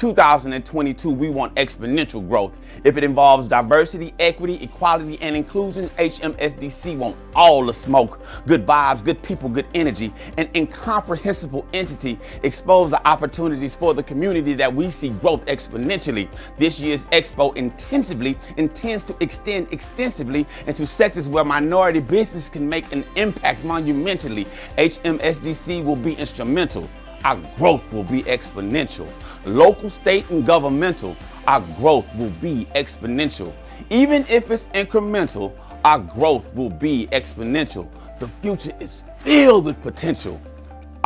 2022, we want exponential growth. If it involves diversity, equity, equality, and inclusion, HMSDC want all the smoke. Good vibes, good people, good energy, an incomprehensible entity expose the opportunities for the community that we see growth exponentially. This year's Expo intends to extend extensively into sectors where minority business can make an impact monumentally. HMSDC will be instrumental. Our growth will be exponential. Local, state, and governmental, our growth will be exponential. Even if it's incremental, our growth will be exponential. The future is filled with potential.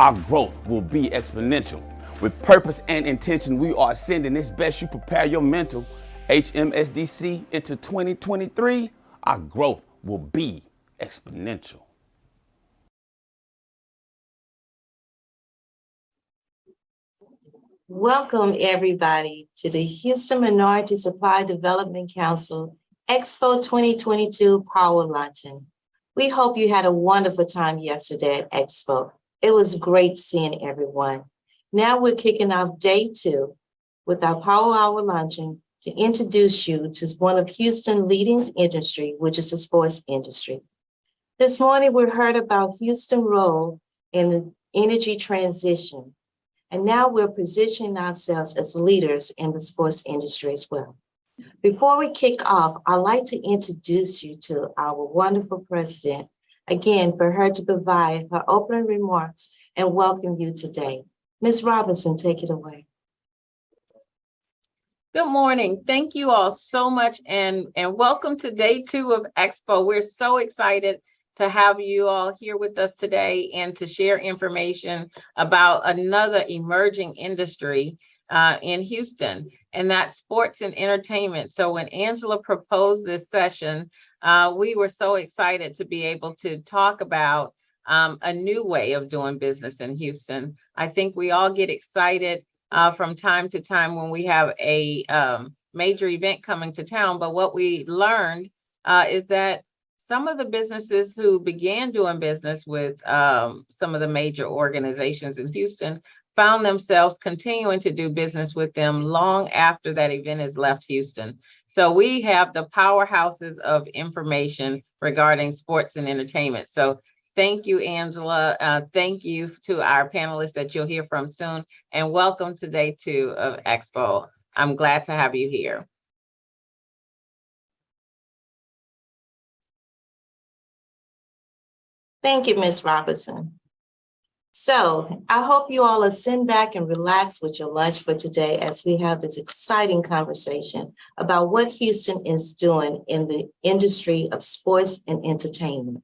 Our growth will be exponential. With purpose and intention, we are sending this best you prepare your mental. HMSDC into 2023, our growth will be exponential. Welcome, everybody, to the Houston Minority Supply Development Council Expo 2022 Power Luncheon. We hope you had a wonderful time yesterday at Expo. It was great seeing everyone. Now we're kicking off day 2 with our Power Hour Luncheon to introduce you to one of Houston's leading industry, which is the sports industry. This morning, we heard about Houston's role in the energy transition. And now we're positioning ourselves as leaders in the sports industry as well. Before we kick off, I'd like to introduce you to our wonderful president, again, for her to provide her opening remarks and welcome you today. Ms. Robinson, take it away. Good morning. Thank you all so much and welcome to day 2 of Expo. We're so excited to have you all here with us today and to share information about another emerging industry in Houston, and that's sports and entertainment. So when Angela proposed this session, we were so excited to be able to talk about a new way of doing business in Houston. I think we all get excited from time to time when we have a major event coming to town, but what we learned is that some of the businesses who began doing business with some of the major organizations in Houston found themselves continuing to do business with them long after that event has left Houston. So we have the powerhouses of information regarding sports and entertainment. So thank you, Angela. Thank you to our panelists that you'll hear from soon. And welcome to day 2 of Expo. I'm glad to have you here. Thank you, Ms. Robinson. So I hope you all are sitting back and relax with your lunch for today as we have this exciting conversation about what Houston is doing in the industry of sports and entertainment.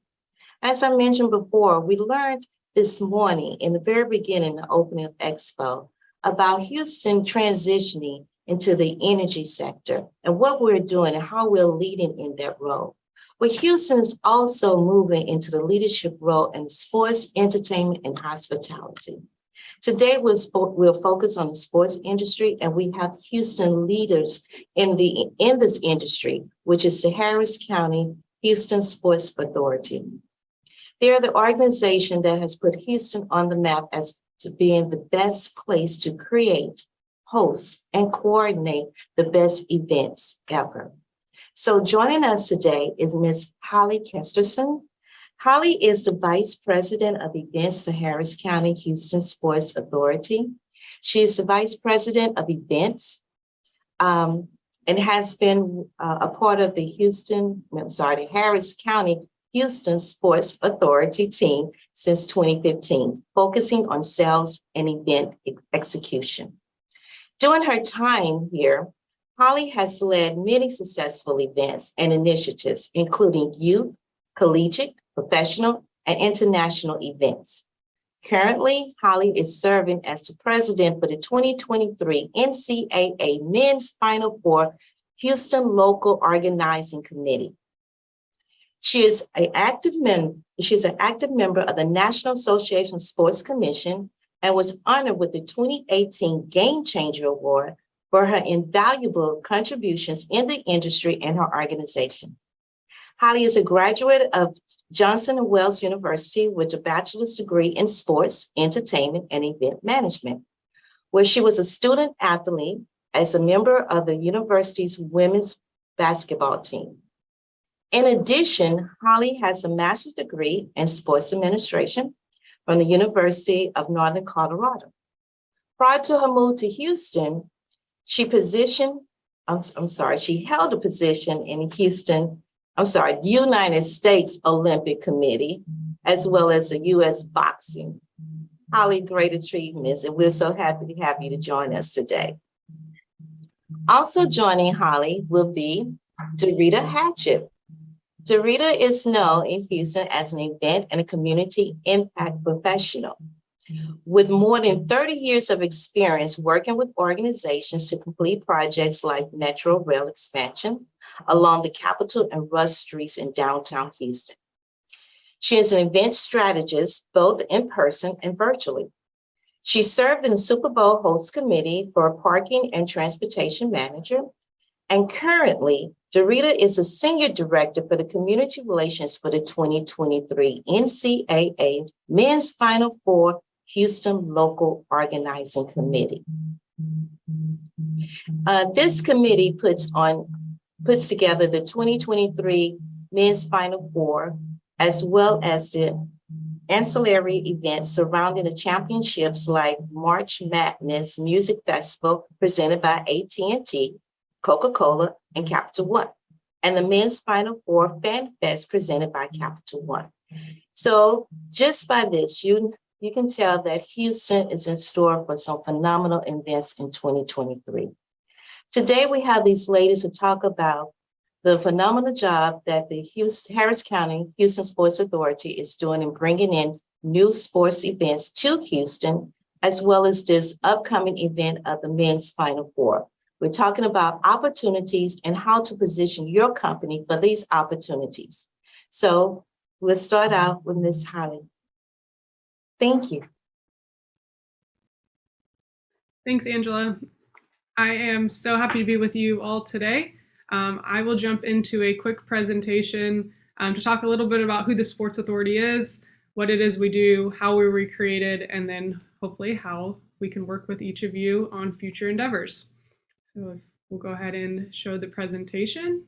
As I mentioned before, we learned this morning in the very beginning, the opening of Expo, about Houston transitioning into the energy sector and what we're doing and how we're leading in that role. But Houston is also moving into the leadership role in sports, entertainment, and hospitality. Today, we'll focus on the sports industry, and we have Houston leaders in this industry, which is the Harris County Houston Sports Authority. They're the organization that has put Houston on the map as to being the best place to create, host, and coordinate the best events ever. So joining us today is Ms. Holly Kesterson. Holly is the Vice President of Events for Harris County Houston Sports Authority. She is the Vice President of Events and has been a part of the Harris County Houston Sports Authority team since 2015, focusing on sales and event execution. During her time here, Holly has led many successful events and initiatives, including youth, collegiate, professional, and international events. Currently, Holly is serving as the president for the 2023 NCAA Men's Final Four Houston Local Organizing Committee. She is an active member of the National Association of Sports Commission and was honored with the 2018 Game Changer Award for her invaluable contributions in the industry and her organization. Holly is a graduate of Johnson & Wales University with a bachelor's degree in sports, entertainment, and event management. where she was a student athlete as a member of the university's women's basketball team. In addition, Holly has a master's degree in sports administration from the University of Northern Colorado. Prior to her move to Houston, she held a position in United States Olympic Committee, as well as the U.S. Boxing. Holly, great achievements, and we're so happy to have you to join us today. Also joining Holly will be Dorita Hatchett. Dorita is known in Houston as an event and a community impact professional. With more than 30 years of experience working with organizations to complete projects like Metro Rail expansion along the Capitol and Rush Streets in downtown Houston. She is an event strategist, both in person and virtually. She served in the Super Bowl host committee for parking and transportation manager. And currently, Dorita is a senior director for the community relations for the 2023 NCAA Men's Final Four Houston Local Organizing Committee. This committee puts together the 2023 Men's Final Four, as well as the ancillary events surrounding the championships like March Madness Music Festival presented by AT&T, Coca-Cola, and Capital One, and the Men's Final Four Fan Fest presented by Capital One. So just by this, you can tell that Houston is in store for some phenomenal events in 2023. Today, we have these ladies to talk about the phenomenal job that the Harris County Houston Sports Authority is doing in bringing in new sports events to Houston, as well as this upcoming event of the Men's Final Four. We're talking about opportunities and how to position your company for these opportunities. So we'll start out with Ms. Holly. Thank you. Thanks, Angela. I am so happy to be with you all today. I will jump into a quick presentation to talk a little bit about who the Sports Authority is, what it is we do, how we were created, and then hopefully how we can work with each of you on future endeavors. So we'll go ahead and show the presentation.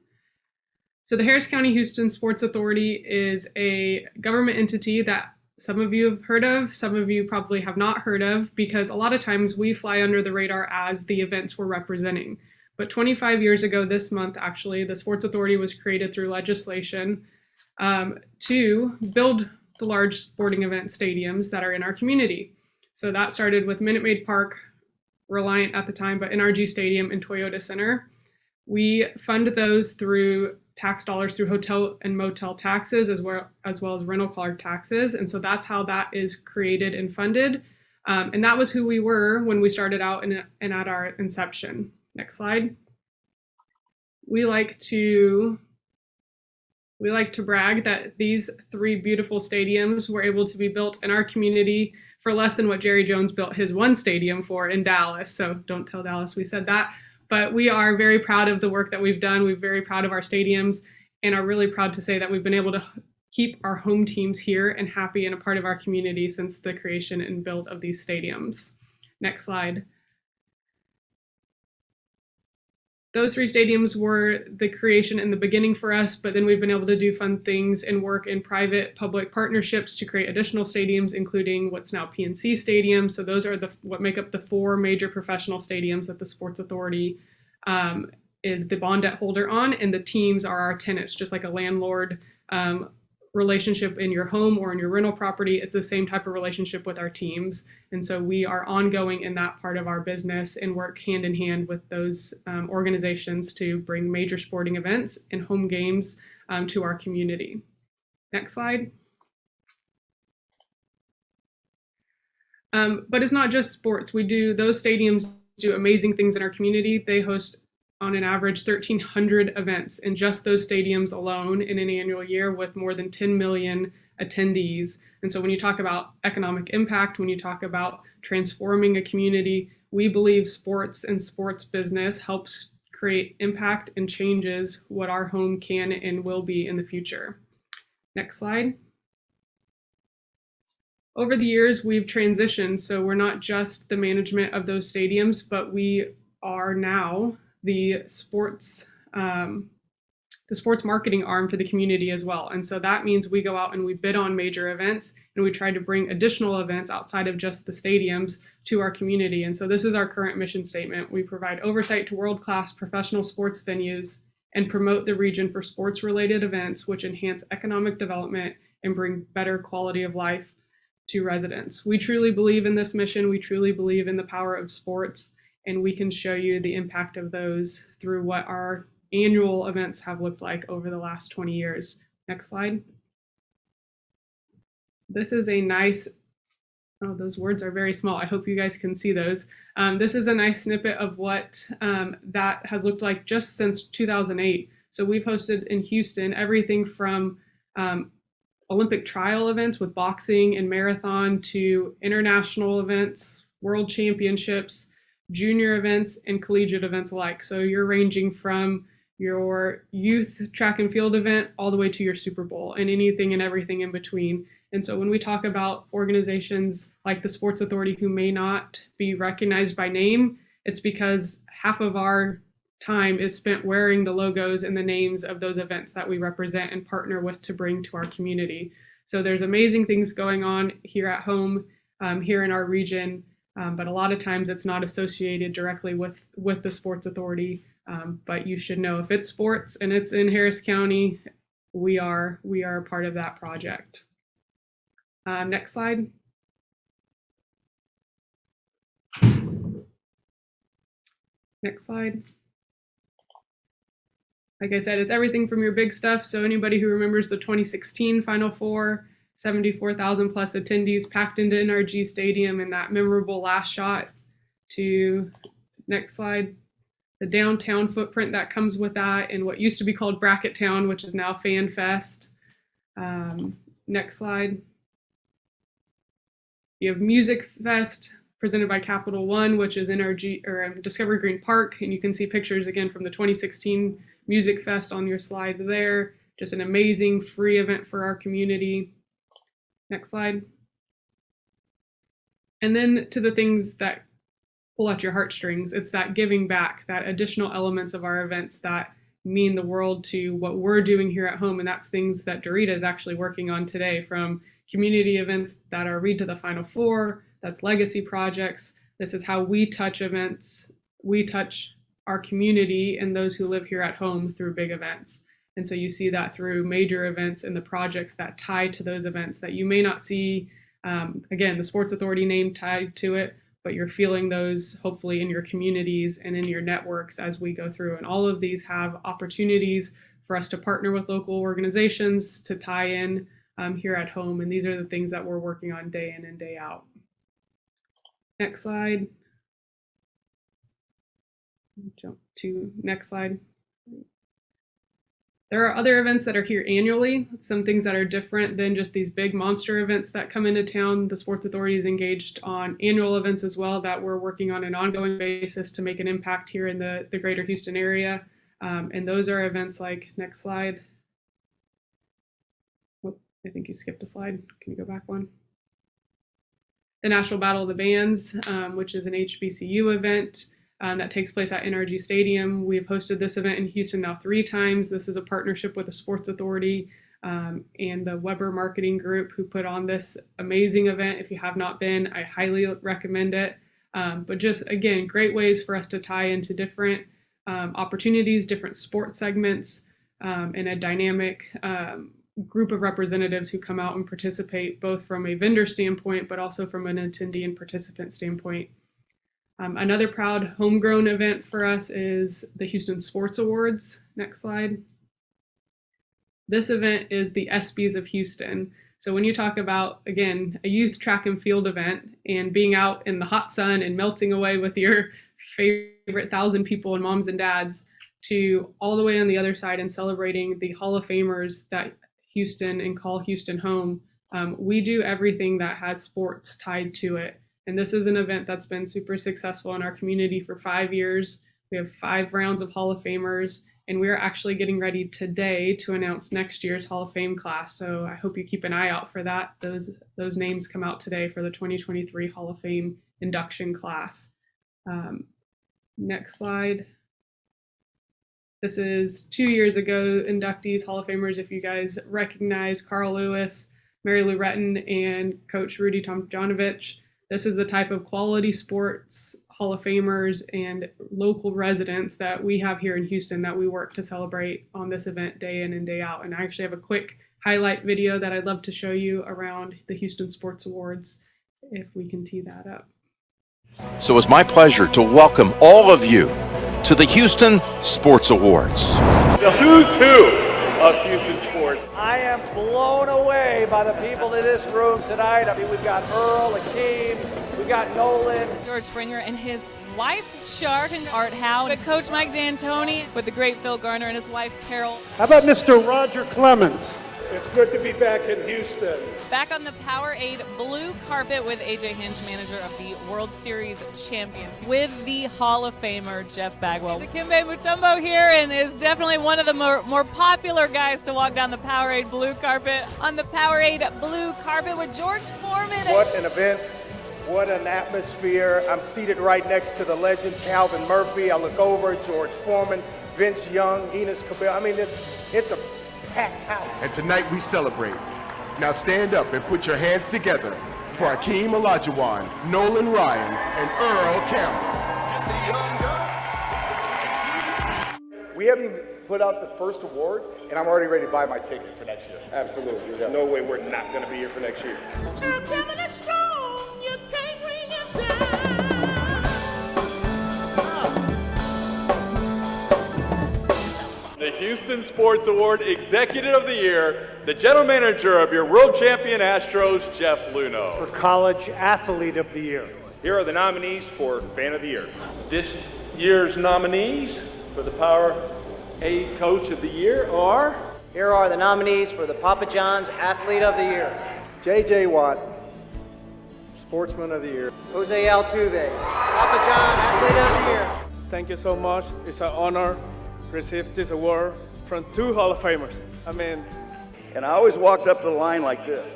So the Harris County Houston Sports Authority is a government entity that some of you have heard of, some of you probably have not heard of, because a lot of times we fly under the radar as the events we're representing. But 25 years ago this month, actually, the Sports Authority was created through legislation to build the large sporting event stadiums that are in our community. So that started with Minute Maid Park, Reliant at the time, but NRG Stadium and Toyota Center. We fund those through tax dollars through hotel and motel taxes, as well as rental car taxes. And so that's how that is created and funded. And that was who we were when we started out and at our inception. Next slide. We like to brag that these 3 beautiful stadiums were able to be built in our community for less than what Jerry Jones built his one stadium for in Dallas. So don't tell Dallas we said that. But we are very proud of the work that we've done. We're very proud of our stadiums and are really proud to say that we've been able to keep our home teams here and happy and a part of our community since the creation and build of these stadiums. Next slide. Those 3 stadiums were the creation in the beginning for us, but then we've been able to do fun things and work in private-public partnerships to create additional stadiums, including what's now PNC Stadium. So those are what make up the 4 major professional stadiums that the Sports Authority is the bond debt holder on, and the teams are our tenants, just like a landlord relationship in your home or in your rental property. It's the same type of relationship with our teams. And so we are ongoing in that part of our business and work hand in hand with those organizations to bring major sporting events and home games to our community. Next slide. But it's not just sports. Those stadiums do amazing things in our community. They host on an average 1,300 events in just those stadiums alone in an annual year with more than 10 million attendees. And so when you talk about economic impact, when you talk about transforming a community, we believe sports and sports business helps create impact and changes what our home can and will be in the future. Next slide. Over the years, we've transitioned, so we're not just the management of those stadiums, but we are now the sports marketing arm for the community as well. And so that means we go out and we bid on major events, and we try to bring additional events outside of just the stadiums to our community. And so this is our current mission statement. We provide oversight to world-class professional sports venues and promote the region for sports-related events which enhance economic development and bring better quality of life to residents. We truly believe in this mission. We truly believe in the power of sports, and we can show you the impact of those through what our annual events have looked like over the last 20 years. Next slide. This is a nice, oh, those words are very small. I hope you guys can see those. This is a nice snippet of what that has looked like just since 2008. So we've hosted in Houston everything from Olympic trial events with boxing and marathon to international events, world championships, junior events, and collegiate events alike. So you're ranging from your youth track and field event all the way to your Super Bowl and anything and everything in between. And so when we talk about organizations like the Sports Authority who may not be recognized by name, it's because half of our time is spent wearing the logos and the names of those events that we represent and partner with to bring to our community. So there's amazing things going on here at home, here in our region, but a lot of times it's not associated directly with the Sports Authority. But you should know if it's sports and it's in Harris County, we are a part of that project. Next slide. Next slide. Like I said, it's everything from your big stuff. So anybody who remembers the 2016 Final Four, 74,000 plus attendees packed into NRG Stadium and that memorable last shot, to next slide, the downtown footprint that comes with that and what used to be called Bracket Town, which is now Fan Fest. Next slide. You have Music Fest presented by Capital One, which is NRG or Discovery Green Park, and you can see pictures again from the 2016 Music Fest on your slide there. Just an amazing free event for our community. Next slide. And then to the things that pull at your heartstrings, it's that giving back, that additional elements of our events that mean the world to what we're doing here at home. And that's things that Dorita is actually working on today, from community events that are Read to the Final Four, that's legacy projects. This is how we touch events. We touch our community and those who live here at home through big events. And so you see that through major events and the projects that tie to those events that you may not see, again, the Sports Authority name tied to it, but you're feeling those hopefully in your communities and in your networks as we go through. And all of these have opportunities for us to partner with local organizations to tie in here at home. And these are the things that we're working on day in and day out. Next slide. Jump to next slide. There are other events that are here annually, some things that are different than just these big monster events that come into town. The Sports Authority is engaged on annual events as well that we're working on an ongoing basis to make an impact here in the greater Houston area. And those are events like, next slide. Oh, I think you skipped a slide. Can you go back one? The National Battle of the Bands, which is an HBCU event. That takes place at NRG Stadium. We've hosted this event in Houston now 3 times. This is a partnership with the Sports Authority and the Weber Marketing Group, who put on this amazing event. If you have not been, I highly recommend it. But just, again, great ways for us to tie into different opportunities, different sports segments, and a dynamic group of representatives who come out and participate, both from a vendor standpoint, but also from an attendee and participant standpoint. Another proud homegrown event for us is the Houston Sports Awards. Next slide. This event is the ESPYs of Houston. So when you talk about, again, a youth track and field event and being out in the hot sun and melting away with your favorite 1,000 people and moms and dads, to all the way on the other side and celebrating the Hall of Famers that Houston and call Houston home, we do everything that has sports tied to it. And this is an event that's been super successful in our community for 5 years. We have 5 rounds of Hall of Famers, And we're actually getting ready today to announce next year's Hall of Fame class. So I hope you keep an eye out for that. Those names come out today for the 2023 Hall of Fame induction class. Next slide. This is 2 years ago inductees, Hall of Famers. If you guys recognize Carl Lewis, Mary Lou Retton, and Coach Rudy Tomjanovich, this is the type of quality sports Hall of Famers and local residents that we have here in Houston that we work to celebrate on this event day in and day out. And I actually have a quick highlight video that I'd love to show you around the Houston Sports Awards, if we can tee that up. So it's my pleasure to welcome all of you to the Houston Sports Awards. The who's who of Houston sports. I am blown away by the people in this room tonight. I mean, we've got Earl, Akeem, we've got Nolan. George Springer and his wife, Shark, and Art Howe. With Coach Mike D'Antoni, with the great Phil Garner and his wife, Carol. How about Mr. Roger Clemens? It's good to be back in Houston. Back on the Powerade blue carpet with AJ Hinch, manager of the World Series champions, with the Hall of Famer Jeff Bagwell. Dikembe Mutombo here, and is definitely one of the more popular guys to walk down the Powerade blue carpet. On the Powerade blue carpet with George Foreman. What an event. What an atmosphere. I'm seated right next to the legend, Calvin Murphy. I look over, George Foreman, Vince Young, Enos Cabell. I mean, it's a packed house. And tonight we celebrate. Now stand up and put your hands together for Akeem Olajuwon, Nolan Ryan, and Earl Campbell. We haven't even put out the first award, and I'm already ready to buy my ticket for next year. Absolutely. There's no way we're not going to be here for next year. The Houston Sports Award Executive of the Year, the General Manager of your World Champion Astros, Jeff Luhnow. For College Athlete of the Year. Here are the nominees for Fan of the Year. This year's nominees for the Powerade Coach of the Year are... Here are the nominees for the Papa John's Athlete of the Year. J.J. Watt, Sportsman of the Year. Jose Altuve, Papa John's Athlete of the Year. Thank you so much. It's an honor to receive this award from two Hall of Famers. I mean, And I always walked up to the line like this.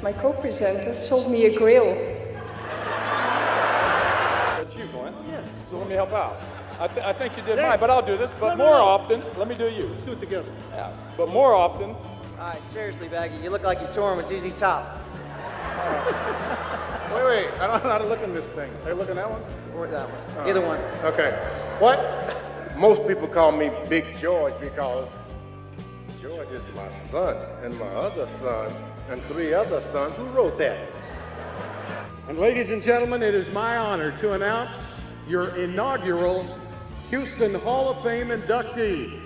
My co-presenter sold me a grill. That's you, Glenn. Yeah. So let me help out. I think you did mine, but I'll do this. But more often, let me do you. Let's do it together. Yeah. But more often. All right, seriously, Baggy, you look like you tore him with ZZ Top. Wait, I don't know how to look in this thing. Are you looking at that one? Or that one. Either one. Okay. What? Most people call me Big George because George is my son and my other son and three other sons. Who wrote that? And ladies and gentlemen, it is my honor to announce your inaugural Houston Hall of Fame inductees.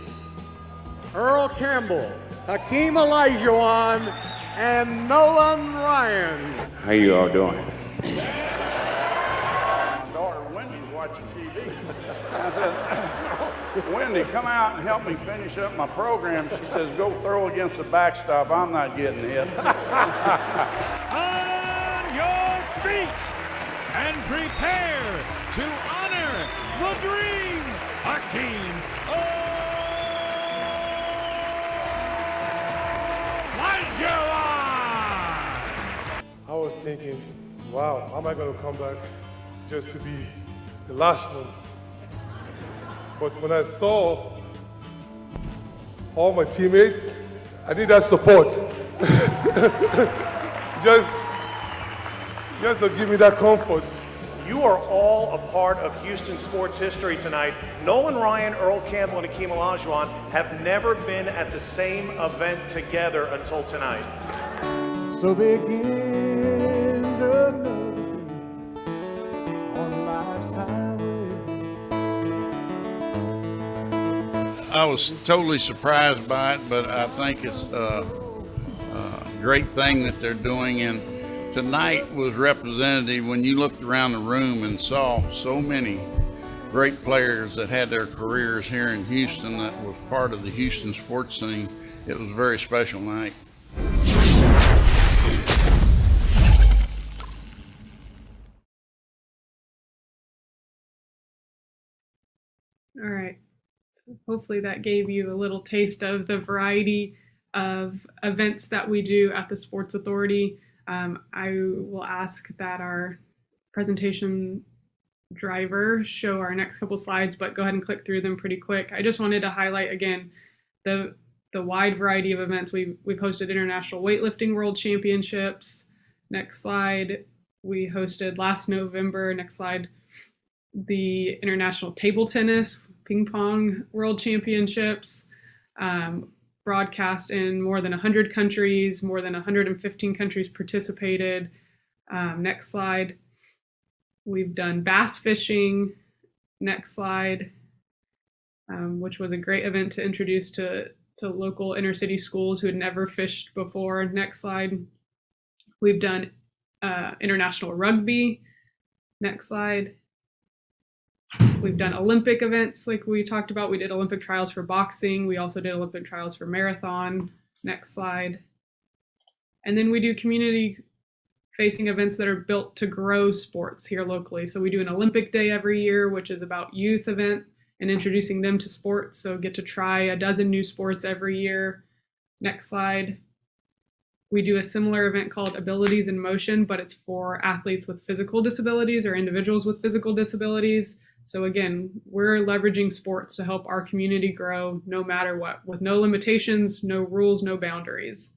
Earl Campbell, Akeem Olajuwon, and Nolan Ryan. how you all doing? My daughter Wendy's watching TV. I said, Wendy, come out and help me finish up my program. She says, go throw against the backstop. I'm not getting hit. On your feet and prepare to honor the dream, Akeem Olajuwon. I was thinking, wow, how am I going to come back just to be the last one? But when I saw all my teammates, I need that support. just to give me that comfort. You are all a part of Houston sports history tonight. Nolan Ryan, Earl Campbell, and Akeem Olajuwon have never been at the same event together until tonight. So begins another day on life's highway. I was totally surprised by it, but I think it's a great thing that they're doing. And tonight was representative when you looked around the room and saw so many great players that had their careers here in Houston that was part of the Houston sports scene. It was a very special night. All right. Hopefully that gave you a little taste of the variety of events that we do at the Sports Authority. I will ask that our presentation driver show our next couple slides, but go ahead and click through them pretty quick. I just wanted to highlight again the wide variety of events. We've hosted International Weightlifting World Championships. Next slide. We hosted last November, next slide, the International Table Tennis Ping Pong World Championships, broadcast in more than 100 countries, more than 115 countries participated. Next slide. We've done bass fishing. Next slide, which was a great event to introduce to local inner city schools who had never fished before. Next slide. We've done international rugby. Next slide. We've done Olympic events like we talked about. We did Olympic trials for boxing. We also did Olympic trials for marathon. Next slide. And then we do community facing events that are built to grow sports here locally. So we do an Olympic Day every year, which is about youth event and introducing them to sports. So get to try a dozen new sports every year. Next slide. We do a similar event called Abilities in Motion, but it's for athletes with physical disabilities or individuals with physical disabilities. So again, we're leveraging sports to help our community grow no matter what, with no limitations, no rules, no boundaries.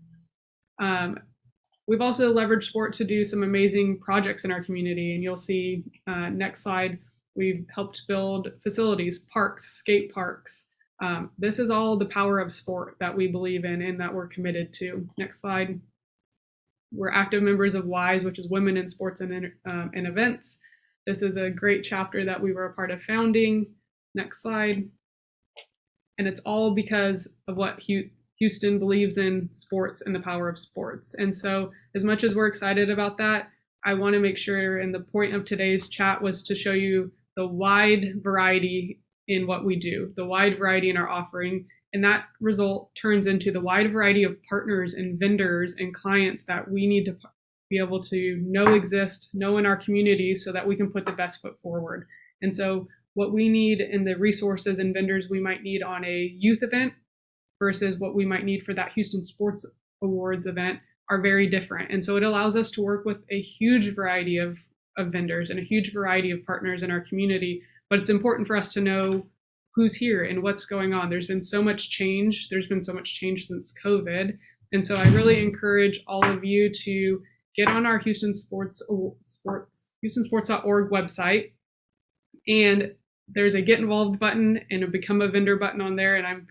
We've also leveraged sport to do some amazing projects in our community, and you'll see next slide, we've helped build facilities, parks, skate parks. This is all the power of sport that we believe in and that we're committed to. Next slide. We're active members of WISE, which is Women in Sports and Events. This is a great chapter that we were a part of founding. Next slide. And it's all because of what Houston believes in sports and the power of sports. And so as much as we're excited about that, I want to make sure, and the point of today's chat was to show you the wide variety in what we do, the wide variety in our offering. And that result turns into the wide variety of partners and vendors and clients that we need to be able to know exist, know in our community so that we can put the best foot forward. And so what we need in the resources and vendors we might need on a youth event versus what we might need for that Houston Sports Awards event are very different. And so it allows us to work with a huge variety of vendors and a huge variety of partners in our community. But it's important for us to know who's here and what's going on. There's been so much change. There's been so much change since COVID. And so I really encourage all of you to get on our HoustonSports.org website. And there's a get involved button and a become a vendor button on there. And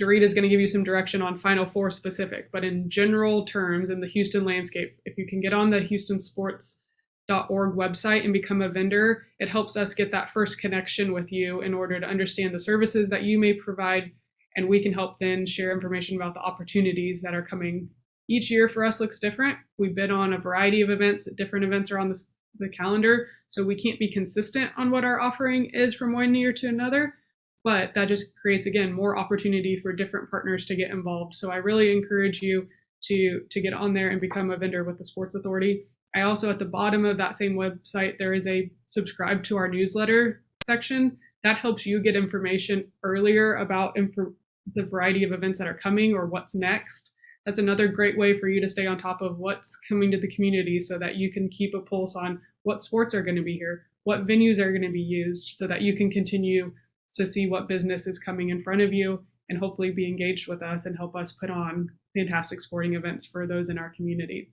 Dorita is going to give you some direction on Final Four specific, but in general terms, in the Houston landscape, if you can get on the HoustonSports.org website and become a vendor, it helps us get that first connection with you in order to understand the services that you may provide, and we can help then share information about the opportunities that are coming. Each year for us looks different. We've been on a variety of events. Different events are on the calendar, so we can't be consistent on what our offering is from one year to another. But that just creates, again, more opportunity for different partners to get involved. So I really encourage you to get on there and become a vendor with the Sports Authority. I also, at the bottom of that same website, there is a subscribe to our newsletter section. That helps you get information earlier about the variety of events that are coming or what's next. That's another great way for you to stay on top of what's coming to the community so that you can keep a pulse on what sports are going to be here, what venues are going to be used, so that you can continue to see what business is coming in front of you and hopefully be engaged with us and help us put on fantastic sporting events for those in our community.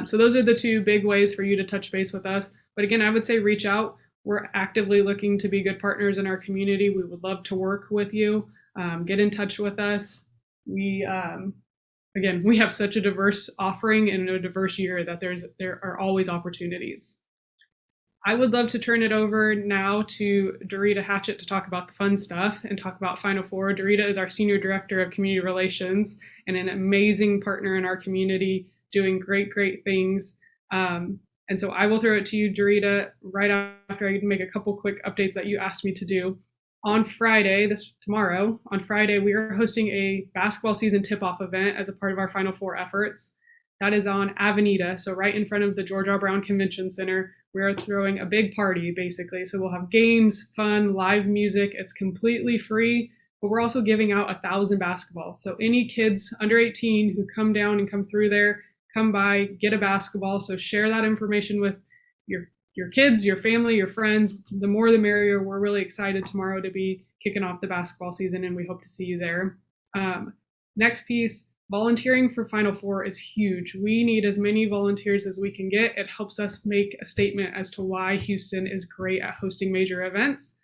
So those are the two big ways for you to touch base with us. But again, I would say reach out. We're actively looking to be good partners in our community. We would love to work with you. Get in touch with us. We have such a diverse offering and a diverse year that there are always opportunities. I would love to turn it over now to Dorita Hatchett to talk about the fun stuff and talk about Final Four. Dorita is our Senior Director of Community Relations and an amazing partner in our community, doing great things. And so I will throw it to you, Dorita, right after I make a couple quick updates that you asked me to do. On Friday, tomorrow, on Friday, we are hosting a basketball season tip-off event as a part of our Final Four efforts. That is on Avenida, so right in front of the George R. Brown Convention Center. we're throwing a big party basically. So we'll have games, fun, live music. It's completely free, but we're also giving out 1,000 basketballs. So any kids under 18 who come down and come through there, come by, get a basketball. So share that information with your kids, your family, your friends. The more the merrier. We're really excited tomorrow to be kicking off the basketball season, and we hope to see you there. Next piece, volunteering for Final Four is huge. We need as many volunteers as we can get. It helps us make a statement as to why Houston is great at hosting major events.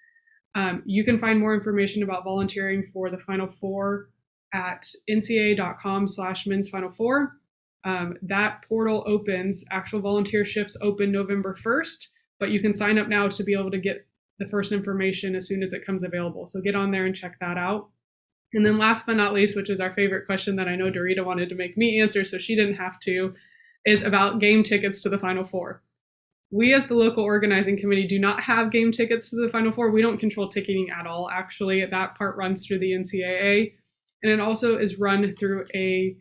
You can find more information about volunteering for the Final Four at ncaa.com/men's Final Four. That portal opens, actual volunteerships open November 1st, but you can sign up now to be able to get the first information as soon as it comes available. So get on there and check that out. And then last but not least, which is our favorite question that I know Dorita wanted to make me answer so she didn't have to, is about game tickets to the Final Four. We as the local organizing committee do not have game tickets to the Final Four. We don't control ticketing at all. Actually, that part runs through the NCAA. And it also is run through a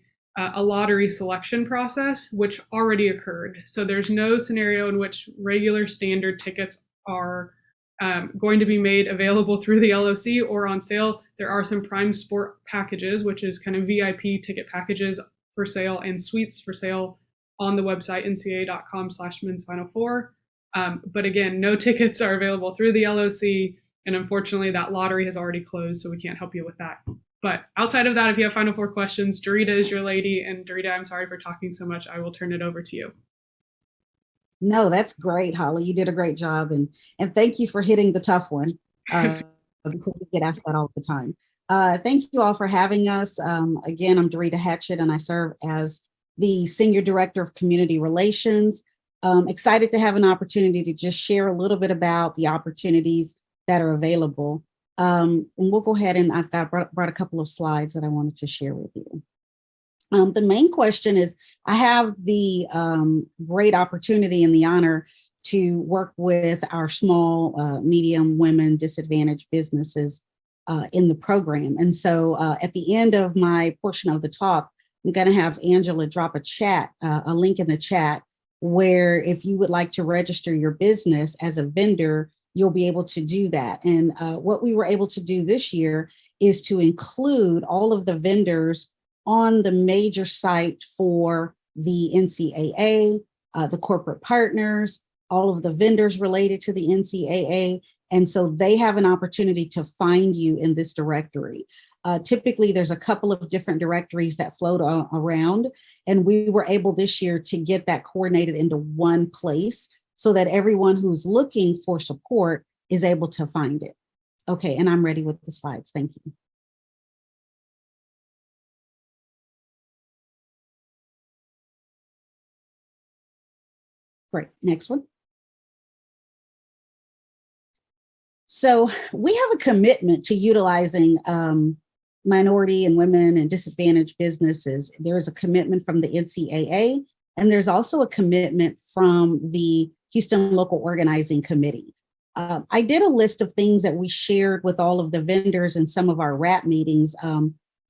lottery selection process, which already occurred. So there's no scenario in which regular standard tickets are going to be made available through the LOC or on sale. There are some prime sport packages, which is kind of VIP ticket packages for sale and suites for sale on the website ncaa.com/men's Final Four. But again, no tickets are available through the LOC. And unfortunately, that lottery has already closed, so we can't help you with that. But outside of that, if you have Final Four questions, Dorita is your lady. And Dorita, I'm sorry for talking so much. I will turn it over to you. No, that's great, Holly. You did a great job. And thank you for hitting the tough one, because we get asked that all the time. Thank you all for having us. Again, I'm Dorita Hatchett, and I serve as the Senior Director of Community Relations. Excited to have an opportunity to just share a little bit about the opportunities that are available. And we'll go ahead, and I've brought a couple of slides that I wanted to share with you. The main question is, I have the great opportunity and the honor to work with our small, medium women disadvantaged businesses in the program. And so at the end of my portion of the talk, I'm going to have Angela drop a link in the chat, where if you would like to register your business as a vendor, you'll be able to do that. And what we were able to do this year is to include all of the vendors on the major site for the NCAA, the corporate partners, all of the vendors related to the NCAA. And so they have an opportunity to find you in this directory. Typically, there's a couple of different directories that float around, and we were able this year to get that coordinated into one place so that everyone who's looking for support is able to find it. Okay, and I'm ready with the slides. Thank you. Great, next one. So we have a commitment to utilizing minority and women and disadvantaged businesses. There is a commitment from the NCAA, and there's also a commitment from the Houston Local Organizing Committee. I did a list of things that we shared with all of the vendors in some of our RAP meetings.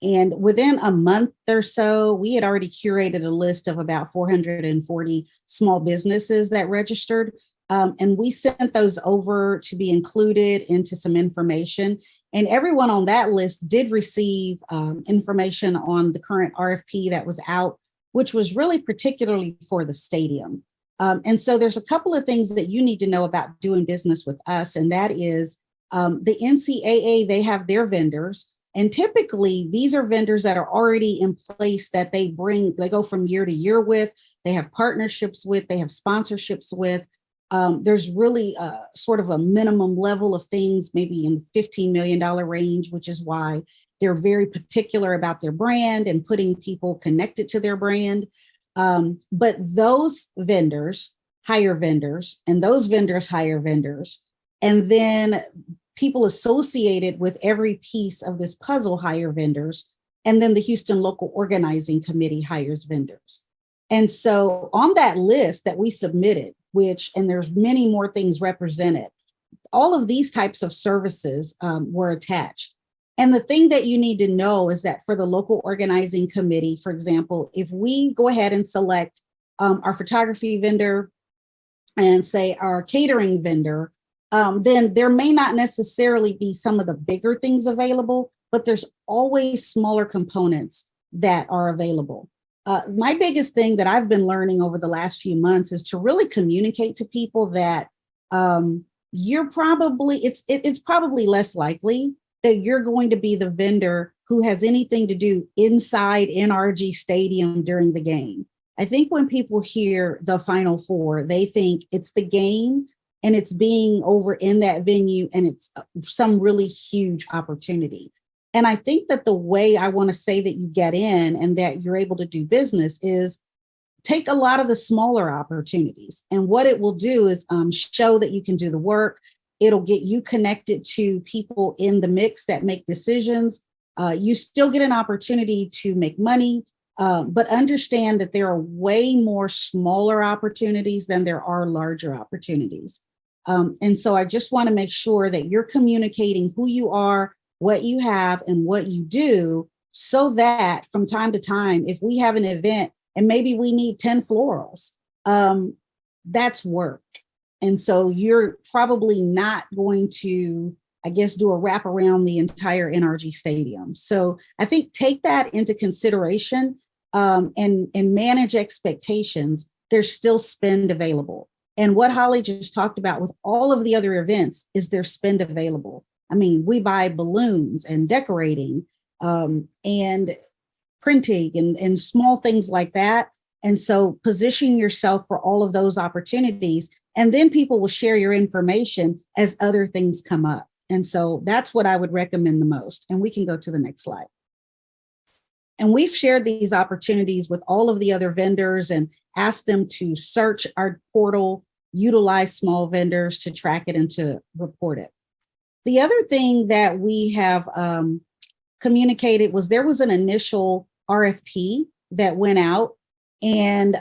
And within a month or so, we had already curated a list of about 440 small businesses that registered. And we sent those over to be included into some information. And everyone on that list did receive information on the current RFP that was out, which was really particularly for the stadium. And so there's a couple of things that you need to know about doing business with us. And that is the NCAA, they have their vendors. And typically these are vendors that are already in place that they go from year to year with, they have partnerships with, they have sponsorships with. There's really sort of a minimum level of things, maybe in the $15 million range, which is why they're very particular about their brand and putting people connected to their brand. But those vendors hire vendors, and those vendors hire vendors. And then people associated with every piece of this puzzle hire vendors. And then the Houston Local Organizing Committee hires vendors. And so on that list that we submitted, and there's many more things represented, all of these types of services were attached. And the thing that you need to know is that for the Local Organizing Committee, for example, if we go ahead and select our photography vendor, and say our catering vendor, then there may not necessarily be some of the bigger things available, but there's always smaller components that are available. My biggest thing that I've been learning over the last few months is to really communicate to people that you're probably, it's probably less likely that you're going to be the vendor who has anything to do inside NRG Stadium during the game. I think when people hear the Final Four, they think it's the game and it's being over in that venue and it's some really huge opportunity. And I think that the way I want to say that you get in and that you're able to do business is take a lot of the smaller opportunities. And what it will do is show that you can do the work. It'll get you connected to people in the mix that make decisions. You still get an opportunity to make money, but understand that there are way more smaller opportunities than there are larger opportunities. And so I just want to make sure that you're communicating who you are, what you have, and what you do, so that from time to time, if we have an event and maybe we need 10 florals, that's work. And so you're probably not going to, I guess, do a wrap around the entire NRG Stadium. So I think take that into consideration and manage expectations. There's still spend available. And what Holly just talked about with all of the other events is there's spend available. I mean, we buy balloons and decorating and printing and small things like that. And so position yourself for all of those opportunities, and then people will share your information as other things come up. And so that's what I would recommend the most. And we can go to the next slide. And we've shared these opportunities with all of the other vendors and asked them to search our portal, utilize small vendors to track it and to report it. The other thing that we have communicated was there was an initial RFP that went out, and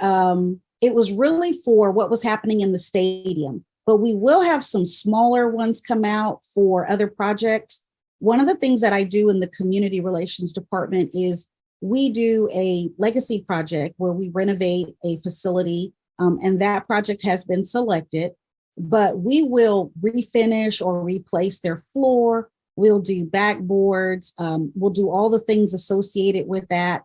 it was really for what was happening in the stadium. But we will have some smaller ones come out for other projects. One of the things that I do in the community relations department is we do a legacy project where we renovate a facility, and that project has been selected. But we will refinish or replace their floor. We'll do backboards. We'll do all the things associated with that,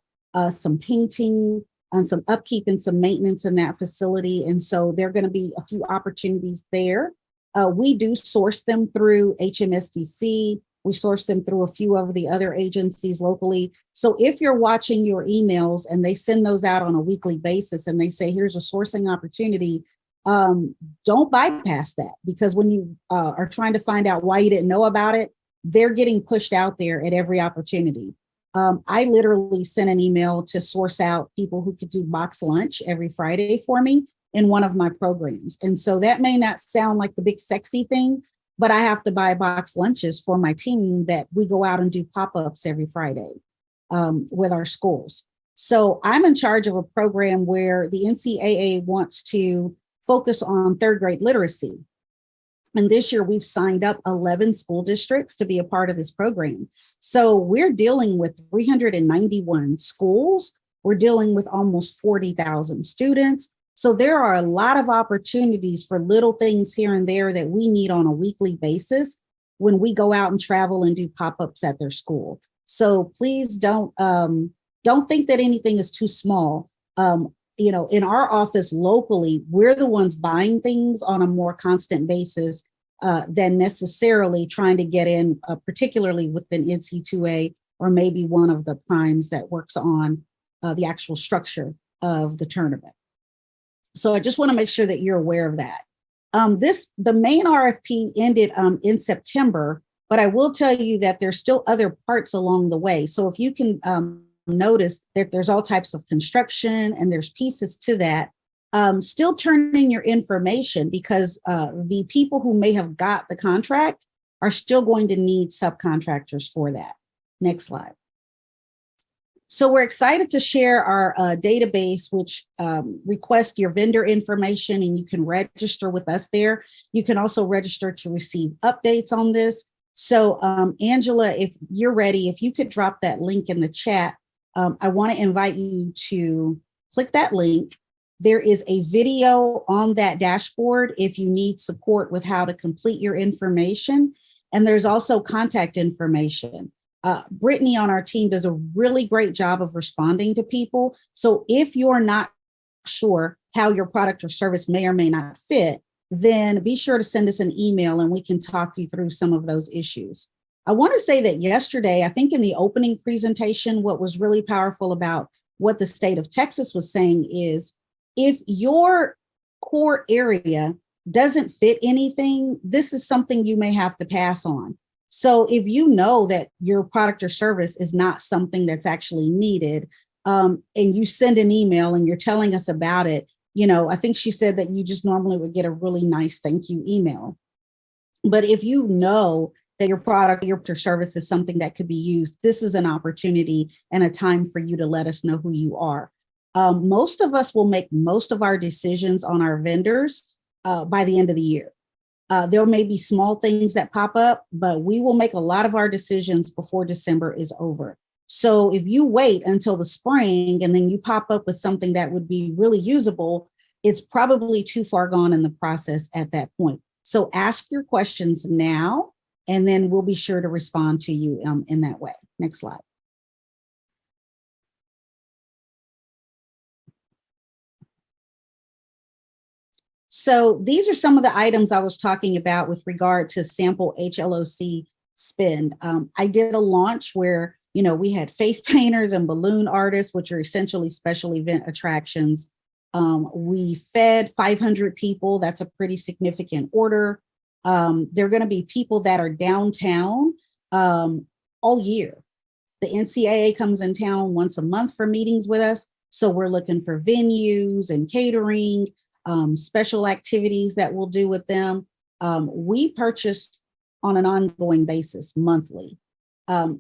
some painting and some upkeep and some maintenance in that facility. And so there are going to be a few opportunities there. We do source them through HMSDC. We source them through a few of the other agencies locally. So if you're watching your emails and they send those out on a weekly basis and they say, here's a sourcing opportunity, don't bypass that, because when you are trying to find out why you didn't know about it, they're getting pushed out there at every opportunity. I literally sent an email to source out people who could do box lunch every Friday for me in one of my programs. And so that may not sound like the big sexy thing, but I have to buy box lunches for my team that we go out and do pop-ups every Friday with our schools. So I'm in charge of a program where the NCAA wants to focus on third grade literacy. And this year we've signed up 11 school districts to be a part of this program. So we're dealing with 391 schools. We're dealing with almost 40,000 students. So there are a lot of opportunities for little things here and there that we need on a weekly basis when we go out and travel and do pop-ups at their school. So please don't think that anything is too small. You know, in our office locally, we're the ones buying things on a more constant basis than necessarily trying to get in, particularly within NC2A or maybe one of the primes that works on the actual structure of the tournament. So I just want to make sure that you're aware of that. The main RFP ended in September, but I will tell you that there's still other parts along the way. So if you can notice that there's all types of construction and there's pieces to that, still turn in your information, because the people who may have got the contract are still going to need subcontractors for that. Next slide. So we're excited to share our database, which requests your vendor information, and you can register with us there. You can also register to receive updates on this. So Angela, if you're ready, if you could drop that link in the chat, I want to invite you to click that link. There is a video on that dashboard if you need support with how to complete your information. And there's also contact information. Brittany on our team does a really great job of responding to people. So if you're not sure how your product or service may or may not fit, then be sure to send us an email and we can talk you through some of those issues. I want to say that yesterday, I think in the opening presentation, what was really powerful about what the state of Texas was saying is, if your core area doesn't fit anything, this is something you may have to pass on. So if you know that your product or service is not something that's actually needed, and you send an email and you're telling us about it, I think she said that you just normally would get a really nice thank you email. But if you know that your product or service is something that could be used, this is an opportunity and a time for you to let us know who you are. Most of us will make most of our decisions on our vendors by the end of the year. There may be small things that pop up, but we will make a lot of our decisions before December is over. So if you wait until the spring and then you pop up with something that would be really usable, it's probably too far gone in the process at that point. So ask your questions now, and then we'll be sure to respond to you in that way. Next slide. So these are some of the items I was talking about with regard to sample HLOC spend. I did a launch where, we had face painters and balloon artists, which are essentially special event attractions. We fed 500 people. That's a pretty significant order. There are going to be people that are downtown all year. The NCAA comes in town once a month for meetings with us. So we're looking for venues and catering, special activities that we'll do with them. We purchase on an ongoing basis monthly.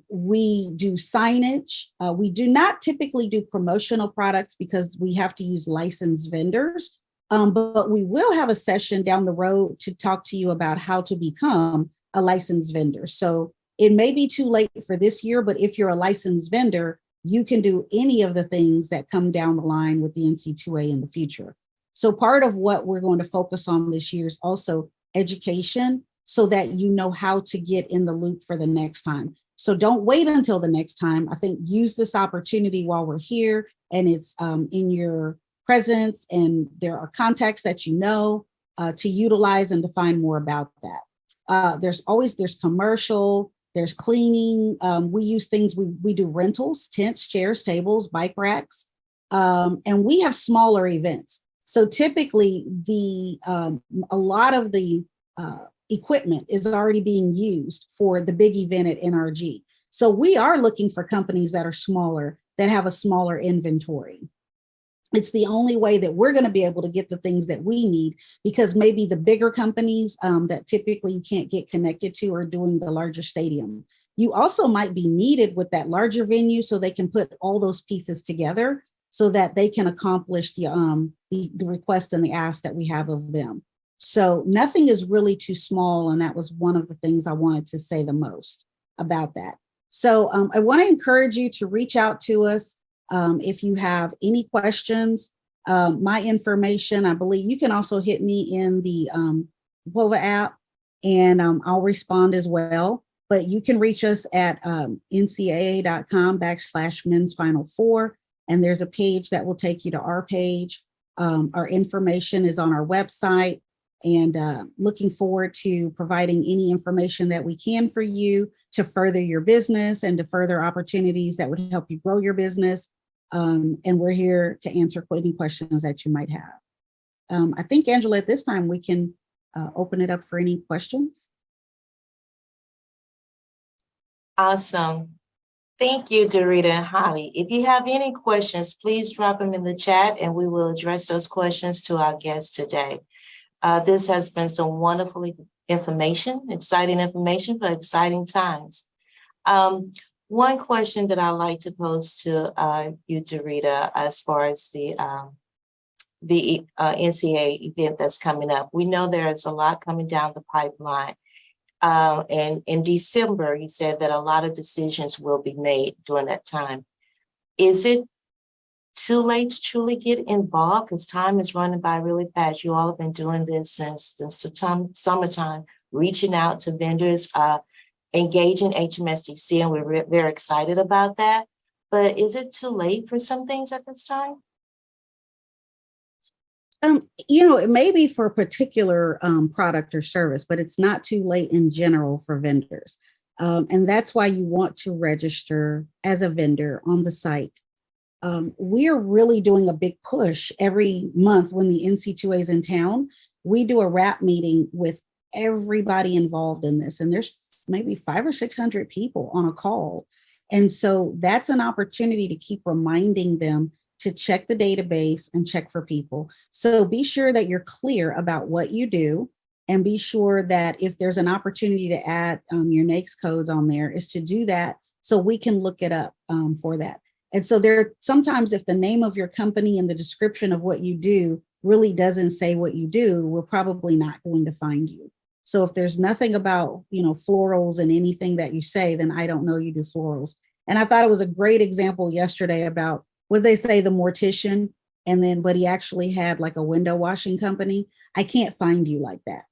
We do signage. We do not typically do promotional products because we have to use licensed vendors, but we will have a session down the road to talk to you about how to become a licensed vendor. So it may be too late for this year, but if you're a licensed vendor, you can do any of the things that come down the line with the NC2A in the future. So part of what we're going to focus on this year is also education so that you know how to get in the loop for the next time. So don't wait until the next time. I think use this opportunity while we're here and it's in your presence and there are contacts that to utilize and to find more about that. There's commercial, there's cleaning. We use things, we do rentals, tents, chairs, tables, bike racks, and we have smaller events. So typically a lot of the equipment is already being used for the big event at NRG. So we are looking for companies that are smaller, that have a smaller inventory. It's the only way that we're going to be able to get the things that we need, because maybe the bigger companies that typically you can't get connected to are doing the larger stadium. You also might be needed with that larger venue so they can put all those pieces together so that they can accomplish the request and the ask that we have of them. So nothing is really too small. And that was one of the things I wanted to say the most about that. So I want to encourage you to reach out to us if you have any questions. My information, I believe you can also hit me in the WOVA app and I'll respond as well. But you can reach us at ncaa.com/men's final four. And there's a page that will take you to our page. Our information is on our website. And looking forward to providing any information that we can for you to further your business and to further opportunities that would help you grow your business. And we're here to answer any questions that you might have. I think, Angela, at this time, we can open it up for any questions. Awesome. Thank you, Dorita and Holly. If you have any questions, please drop them in the chat and we will address those questions to our guests today. This has been some wonderful information, exciting information for exciting times. One question that I'd like to pose to you, Dorita, as far as the NCAA event that's coming up. We know there's a lot coming down the pipeline. And in December, you said that a lot of decisions will be made during that time. Is it too late to truly get involved? Because time is running by really fast. You all have been doing this since the summertime, reaching out to vendors, engaging HMSDC, and we're very excited about that. But is it too late for some things at this time? It may be for a particular product or service, but it's not too late in general for vendors. And that's why you want to register as a vendor on the site. We are really doing a big push every month when the NC2A is in town. We do a wrap meeting with everybody involved in this, and there's maybe 500 or 600 people on a call. And so that's an opportunity to keep reminding them to check the database and check for people. So be sure that you're clear about what you do, and be sure that if there's an opportunity to add your NAICS codes on there, is to do that so we can look it up for that. And so there sometimes, if the name of your company and the description of what you do really doesn't say what you do, we're probably not going to find you. So if there's nothing about, florals and anything that you say, then I don't know you do florals. And I thought it was a great example yesterday about what they say, the mortician, but he actually had like a window washing company. I can't find you like that.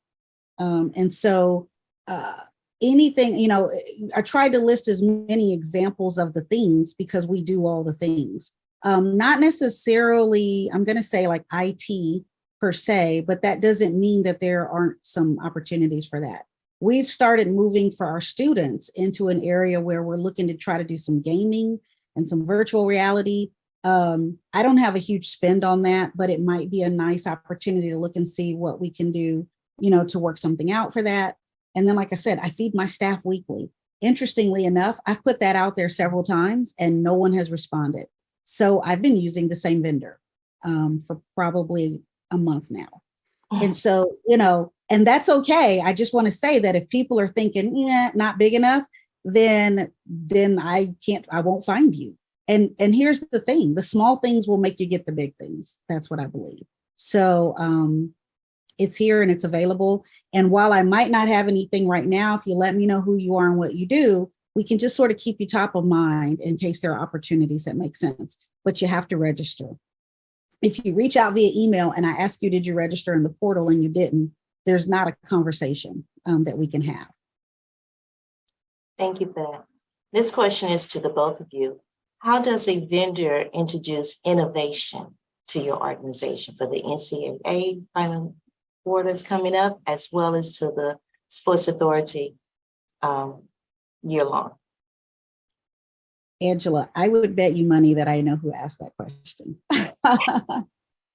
And so anything, I tried to list as many examples of the things because we do all the things. Not necessarily, I'm going to say like IT per se, but that doesn't mean that there aren't some opportunities for that. We've started moving for our students into an area where we're looking to try to do some gaming and some virtual reality. I don't have a huge spend on that, but it might be a nice opportunity to look and see what we can do, to work something out for that. And then, like I said, I feed my staff weekly. Interestingly enough, I've put that out there several times and no one has responded. So I've been using the same vendor for probably a month now. And so, and that's okay. I just want to say that if people are thinking, not big enough, then I won't find you. And here's the thing, the small things will make you get the big things. That's what I believe. So it's here and it's available. And while I might not have anything right now, if you let me know who you are and what you do, we can just sort of keep you top of mind in case there are opportunities that make sense, but you have to register. If you reach out via email and I ask you, did you register in the portal and you didn't, there's not a conversation that we can have. Thank you for that. This question is to the both of you. How does a vendor introduce innovation to your organization for the NCAA Final Four that's coming up, as well as to the Sports Authority year long? Angela, I would bet you money that I know who asked that question.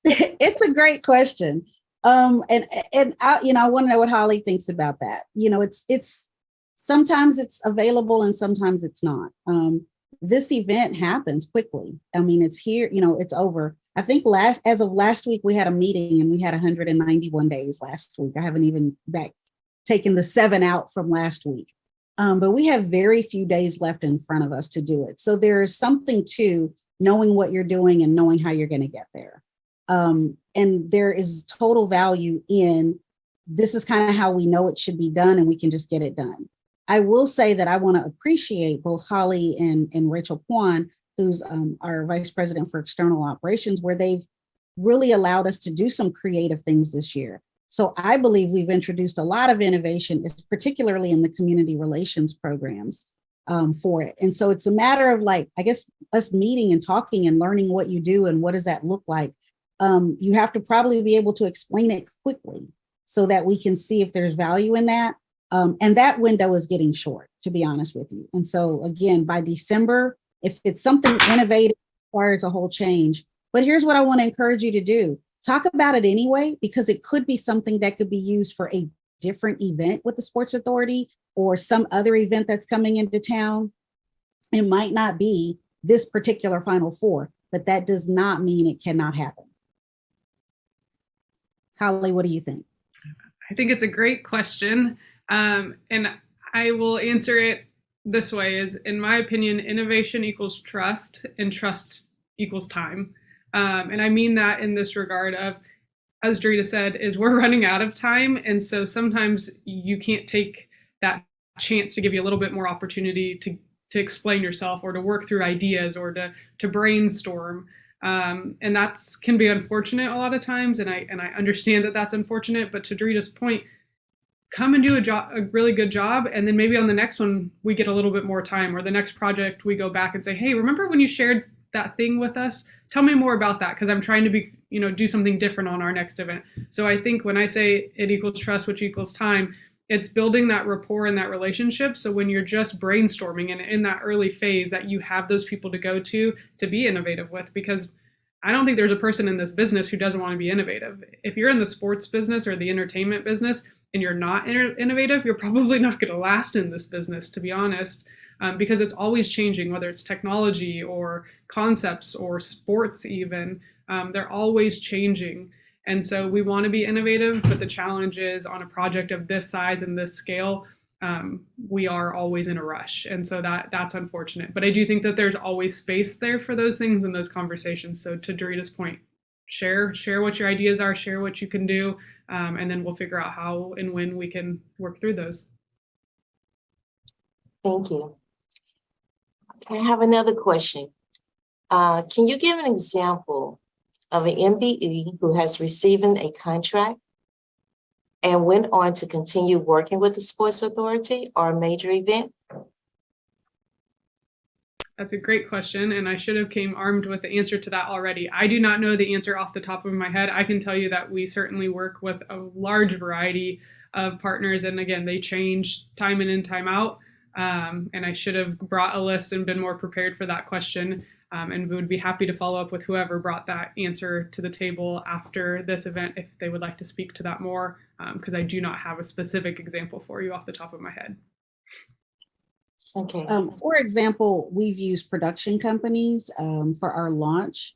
It's a great question. And I want to know what Holly thinks about that. It's sometimes it's available and sometimes it's not. This event happens quickly. I mean, it's here, it's over. I think as of last week, we had a meeting and we had 191 days last week. I haven't even taken the 7 out from last week. But we have very few days left in front of us to do it. So there is something to knowing what you're doing and knowing how you're going to get there. And there is total value in this is kind of how we know it should be done and we can just get it done. I will say that I want to appreciate both Holly and Rachel Kwan, who's our Vice President for External Operations, where they've really allowed us to do some creative things this year. So I believe we've introduced a lot of innovation, particularly in the community relations programs for it. And so it's a matter of us meeting and talking and learning what you do and what does that look like. You have to probably be able to explain it quickly so that we can see if there's value in that. And that window is getting short, to be honest with you. And so again, by December, if it's something innovative, requires a whole change. But here's what I want to encourage you to do. Talk about it anyway, because it could be something that could be used for a different event with the Sports Authority or some other event that's coming into town. It might not be this particular Final Four, but that does not mean it cannot happen. Holly, what do you think? I think it's a great question. And I will answer it this way is, in my opinion, innovation equals trust and trust equals time. And I mean that in this regard of, as Drita said, is we're running out of time. And so sometimes you can't take that chance to give you a little bit more opportunity to explain yourself or to work through ideas or to brainstorm. And that's can be unfortunate a lot of times. And I understand that that's unfortunate, but to Dorita's point, come and do a really good job. And then maybe on the next one, we get a little bit more time, or the next project we go back and say, hey, remember when you shared that thing with us? Tell me more about that. Cause I'm trying to do something different on our next event. So I think when I say it equals trust, which equals time, it's building that rapport and that relationship. So when you're just brainstorming and in that early phase, that you have those people to go to be innovative with, because I don't think there's a person in this business who doesn't want to be innovative. If you're in the sports business or the entertainment business and you're not innovative, you're probably not going to last in this business, to be honest, because it's always changing, whether it's technology or concepts or sports even, they're always changing. And so we want to be innovative, but the challenge is on a project of this size and this scale, we are always in a rush. And so that's unfortunate. But I do think that there's always space there for those things and those conversations. So to Dorita's point, share what your ideas are, share what you can do, and then we'll figure out how and when we can work through those. Thank you. Okay, I have another question. Can you give an example of an MBE who has received a contract and went on to continue working with the Sports Authority or a major event? That's a great question, and I should have came armed with the answer to that already. I do not know the answer off the top of my head. I can tell you that we certainly work with a large variety of partners, and again, they change time in and time out. And I should have brought a list and been more prepared for that question. And we would be happy to follow up with whoever brought that answer to the table after this event if they would like to speak to that more, because I do not have a specific example for you off the top of my head. Okay. For example, we've used production companies for our launch.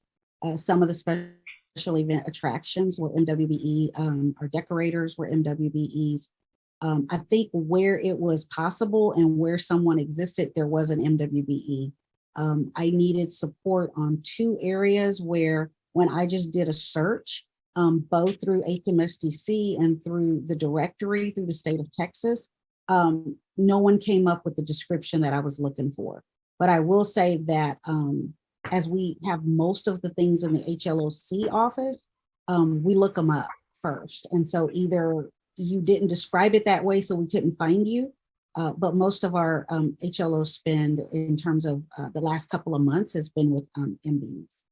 Some of the special event attractions were MWBE, our decorators were MWBEs. I think where it was possible and where someone existed, there was an MWBE. I needed support on 2 areas where when I just did a search, both through HMSDC and through the directory through the state of Texas, no one came up with the description that I was looking for. But I will say that as we have most of the things in the HLOC office, we look them up first. And so either you didn't describe it that way, so we couldn't find you, but most of our HLO spend in terms of the last couple of months has been with MBEs.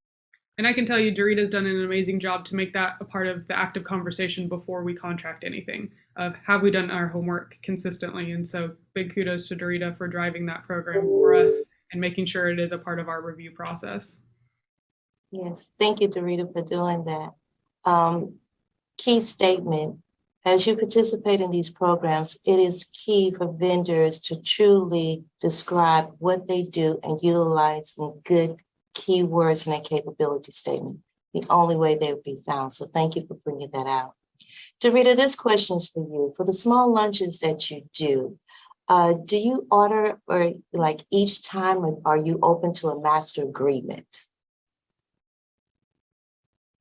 And I can tell you, Dorita's done an amazing job to make that a part of the active conversation before we contract anything, of have we done our homework consistently? And so big kudos to Dorita for driving that program for us and making sure it is a part of our review process. Yes, thank you, Dorita, for doing that. Key statement. As you participate in these programs, it is key for vendors to truly describe what they do and utilize some good keywords in their capability statement, the only way they would be found. So thank you for bringing that out. Dorita, this question is for you. For the small lunches that you do you order or like each time, or are you open to a master agreement?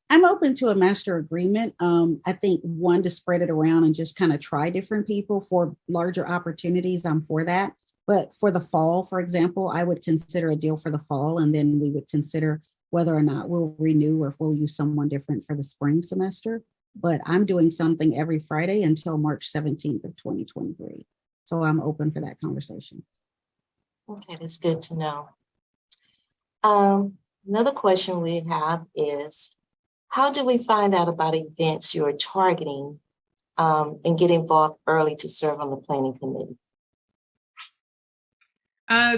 I'm open to a master agreement. I think one, to spread it around and just kind of try different people for larger opportunities. I'm for that. But for the fall, for example, I would consider a deal for the fall, and then we would consider whether or not we'll renew or if we'll use someone different for the spring semester. But I'm doing something every Friday until March 17th of 2023. So I'm open for that conversation. Okay, that's good to know. Another question we have is, how do we find out about events you're targeting and get involved early to serve on the planning committee?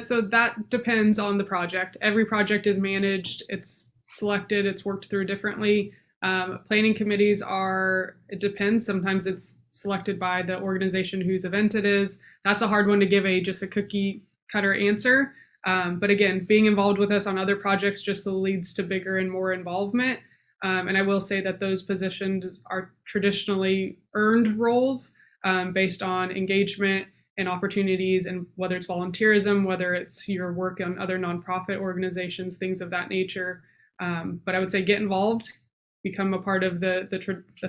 So that depends on the project. Every project is managed, it's selected, it's worked through differently. Planning committees it depends. Sometimes it's selected by the organization whose event it is. That's a hard one to give just a cookie cutter answer. But again, being involved with us on other projects just leads to bigger and more involvement. And I will say that those positions are traditionally earned roles based on engagement and opportunities, and whether it's volunteerism, whether it's your work on other nonprofit organizations, things of that nature. But I would say get involved, become a part of the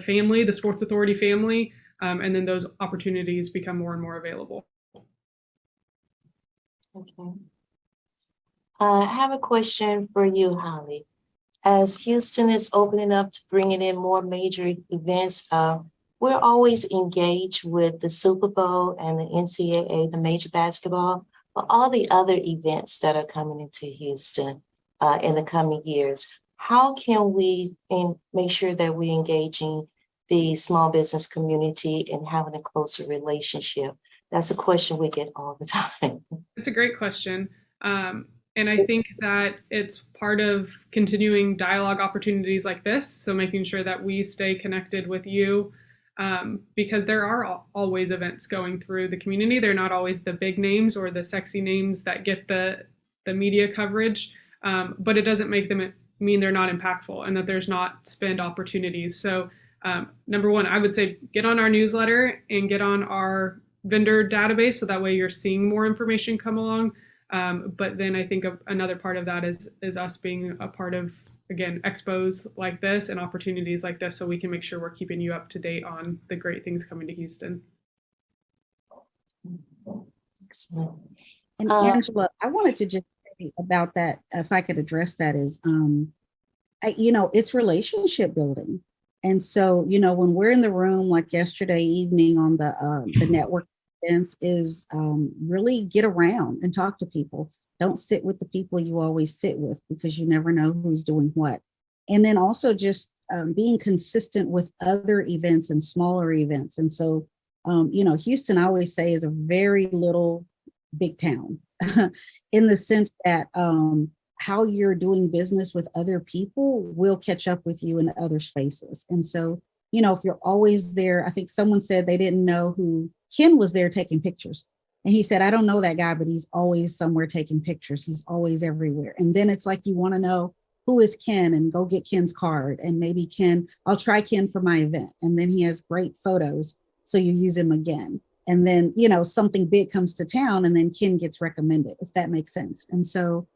family, the Sports Authority family, and then those opportunities become more and more available. Okay. I have a question for you, Holly. As Houston is opening up to bringing in more major events, we're always engaged with the Super Bowl and the NCAA, the major basketball, but all the other events that are coming into Houston in the coming years. How can we make sure that we're engaging the small business community and having a closer relationship? That's a question we get all the time. It's a great question. And I think that it's part of continuing dialogue opportunities like this. So making sure that we stay connected with you, because there are always events going through the community. They're not always the big names or the sexy names that get the media coverage, but it doesn't make them mean they're not impactful and that there's not spend opportunities. So number one, I would say get on our newsletter and get on our vendor database so that way you're seeing more information come along. But then I think another part of that is us being a part of, again, expos like this and opportunities like this, so we can make sure we're keeping you up to date on the great things coming to Houston. Excellent. And Angela, I wanted to just say about that, if I could address that, is, it's relationship building. And so, when we're in the room like yesterday evening on the network events, is really get around and talk to people. Don't sit with the people you always sit with, because you never know who's doing what. And then also just being consistent with other events and smaller events. And so, Houston, I always say, is a very little big town in the sense that how you're doing business with other people will catch up with you in other spaces. And so, if you're always there, I think someone said they didn't know who Ken was there taking pictures. And he said, I don't know that guy, but he's always somewhere taking pictures. He's always everywhere. And then it's like, you want to know who is Ken and go get Ken's card. And maybe Ken, I'll try Ken for my event. And then he has great photos, so you use him again. And then, something big comes to town and then Ken gets recommended, if that makes sense. And so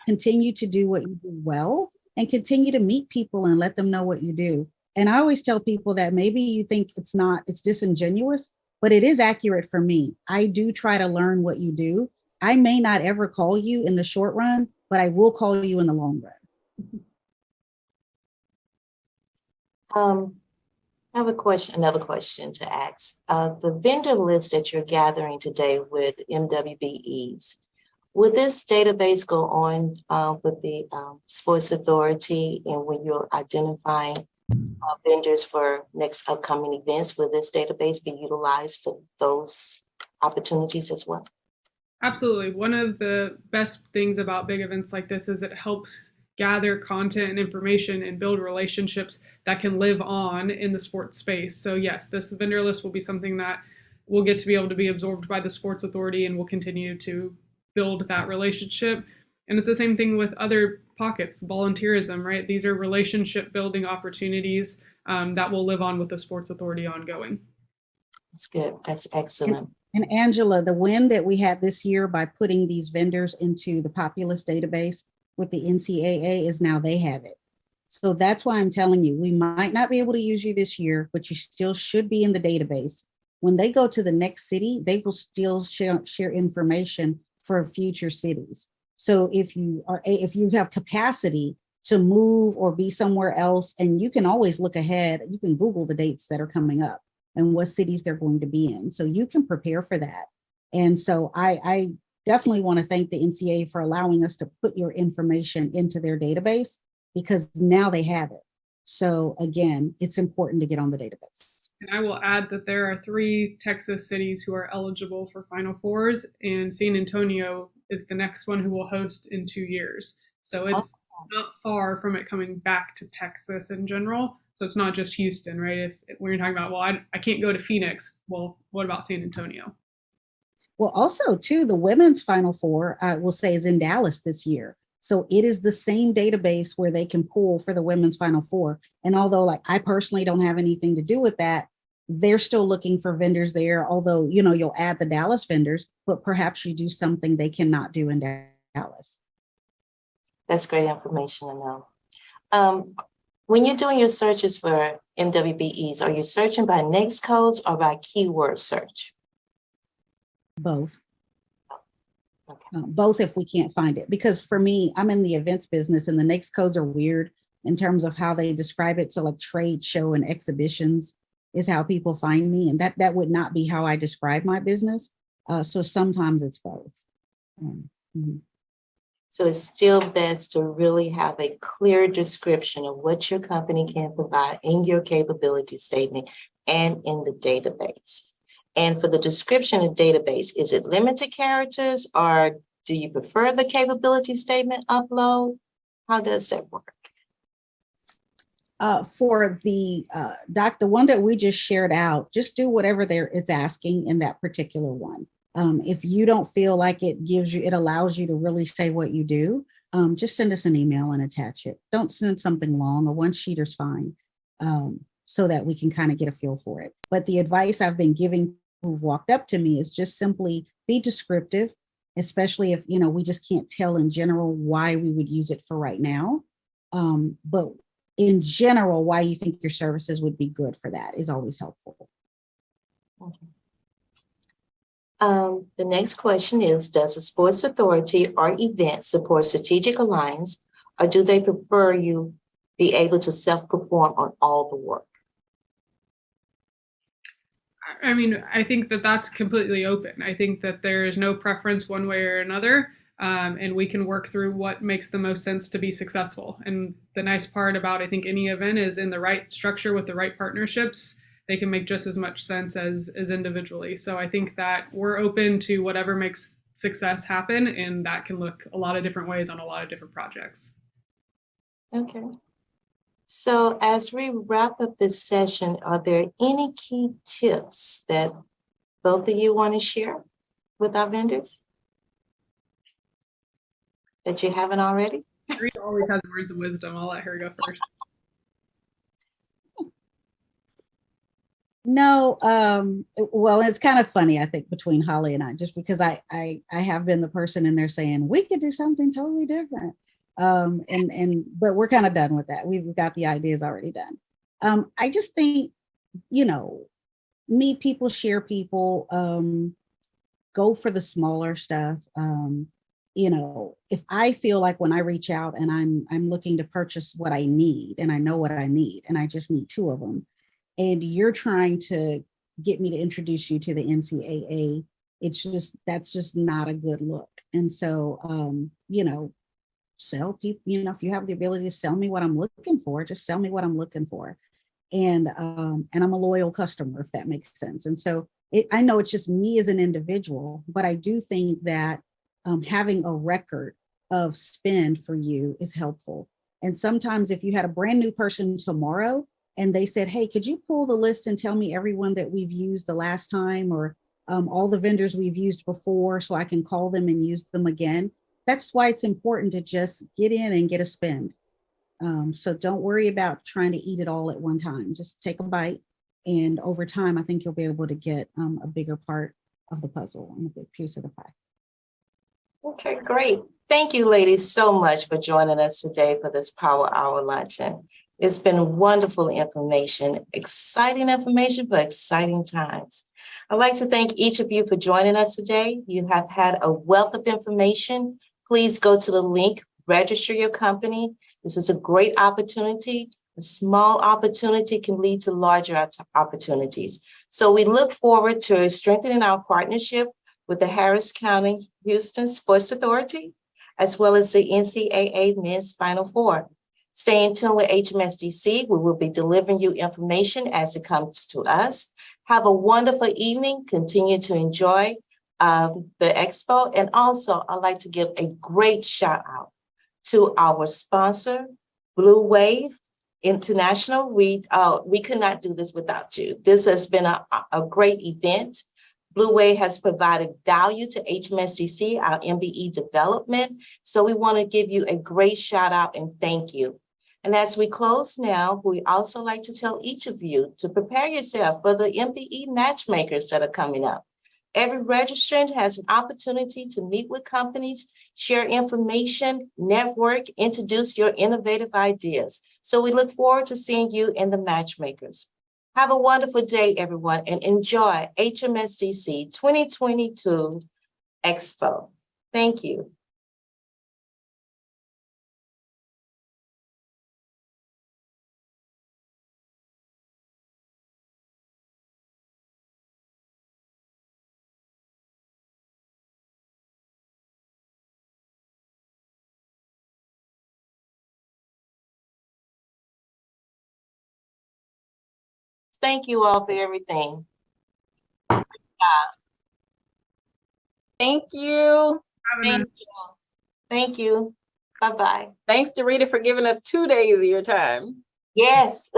continue to do what you do well and continue to meet people and let them know what you do. And I always tell people that maybe you think it's disingenuous, but it is accurate for me. I do try to learn what you do. I may not ever call you in the short run, but I will call you in the long run. I have another question to ask. The vendor list that you're gathering today with MWBEs, will this database go on with the Sports Authority, and when you're identifying vendors for next upcoming events, will this database be utilized for those opportunities as well? Absolutely. One of the best things about big events like this is it helps gather content and information and build relationships that can live on in the sports space. So yes, this vendor list will be something that will get to be able to be absorbed by the Sports Authority, and will continue to build that relationship. And it's the same thing with other pockets, volunteerism, right? These are relationship building opportunities that will live on with the Sports Authority ongoing. That's good. That's excellent. And Angela, the win that we had this year by putting these vendors into the Populous database with the NCAA is now they have it. So that's why I'm telling you, we might not be able to use you this year, but you still should be in the database. When they go to the next city, they will still share information for future cities. So if you have capacity to move or be somewhere else, and you can always look ahead, you can Google the dates that are coming up and what cities they're going to be in. So you can prepare for that. And so I definitely want to thank the NCAA for allowing us to put your information into their database, because now they have it. So again, it's important to get on the database. And I will add that there are 3 Texas cities who are eligible for Final Fours, and San Antonio is the next one who will host in 2 years. So it's not far from it coming back to Texas in general. So it's not just Houston, right? If when you're talking about, well, I can't go to Phoenix. Well, what about San Antonio? Well, also too, the women's Final Four, I will say, is in Dallas this year. So it is the same database where they can pull for the women's Final Four. And although I personally don't have anything to do with that, they're still looking for vendors there. Although, you'll add the Dallas vendors, but perhaps you do something they cannot do in Dallas. That's great information to know. When you're doing your searches for MWBEs, are you searching by NAICS codes or by keyword search? Both. both if we can't find it. Because for me, I'm in the events business and the NAICS codes are weird in terms of how they describe it. So like trade show and exhibitions is how people find me. And that would not be how I describe my business. So sometimes it's both. So it's still best to really have a clear description of what your company can provide in your capability statement and in the database. And for the description and database, is it limited characters or do you prefer the capability statement upload? How does that work? For the the one that we just shared out, just do whatever it's asking in that particular one. If you don't feel like it allows you to really say what you do, just send us an email and attach it. Don't send something long, a one-sheeter's fine, so that we can kind of get a feel for it. But the advice I've been giving who've walked up to me is just simply be descriptive, especially if, we just can't tell in general why we would use it for right now. But in general, why you think your services would be good for that is always helpful. Okay. The next question is, does the sports authority or event support strategic alliance, or do they prefer you be able to self-perform on all the work? I mean, I think that's completely open. I think that there is no preference one way or another, and we can work through what makes the most sense to be successful. And the nice part about, I think, any event is in the right structure with the right partnerships, they can make just as much sense as individually. So I think that we're open to whatever makes success happen, and that can look a lot of different ways on a lot of different projects. Okay. So as we wrap up this session, are there any key tips that both of you want to share with our vendors that you haven't already? Rita always has words of wisdom. I'll let her go first. No, well, it's kind of funny, I think, between Holly and I, just because I have been the person in there saying we could do something totally different. But we're kind of done with that. We've got the ideas already done. I just think, meet people, share people, go for the smaller stuff. If I feel like when I reach out and I'm looking to purchase what I need, and I know what I need, and I just need 2 of them, and you're trying to get me to introduce you to the NCAA, that's just not a good look. And so, sell people, if you have the ability to sell me what I'm looking for, just sell me what I'm looking for. And I'm a loyal customer, if that makes sense. And so I know it's just me as an individual, but I do think that having a record of spend for you is helpful. And sometimes if you had a brand new person tomorrow and they said, hey, could you pull the list and tell me everyone that we've used the last time, or all the vendors we've used before, so I can call them and use them again. That's why it's important to just get in and get a spend. So don't worry about trying to eat it all at one time. Just take a bite. And over time, I think you'll be able to get a bigger part of the puzzle and a big piece of the pie. Okay, great. Thank you, ladies, so much for joining us today for this Power Hour Luncheon. It's been wonderful information, exciting information for exciting times. I'd like to thank each of you for joining us today. You have had a wealth of information. Please go to the link, register your company. This is a great opportunity. A small opportunity can lead to larger opportunities. So we look forward to strengthening our partnership with the Harris County Houston Sports Authority, as well as the NCAA Men's Final Four. Stay in tune with HMSDC. We will be delivering you information as it comes to us. Have a wonderful evening. Continue to enjoy the Expo. And also, I'd like to give a great shout out to our sponsor, Blue Wave International. We could not do this without you. This has been a great event. Blue Wave has provided value to HMSDC, our MBE development. So we want to give you a great shout out and thank you. And as we close now, we also like to tell each of you to prepare yourself for the MBE matchmakers that are coming up. Every registrant has an opportunity to meet with companies, share information, network, introduce your innovative ideas. So we look forward to seeing you in the matchmakers. Have a wonderful day, everyone, and enjoy HMSDC 2022 Expo. Thank you. Thank you all for everything. Thank you. Thank you. Thank you. Bye-bye. Thanks to Rita for giving us 2 days of your time. Yes.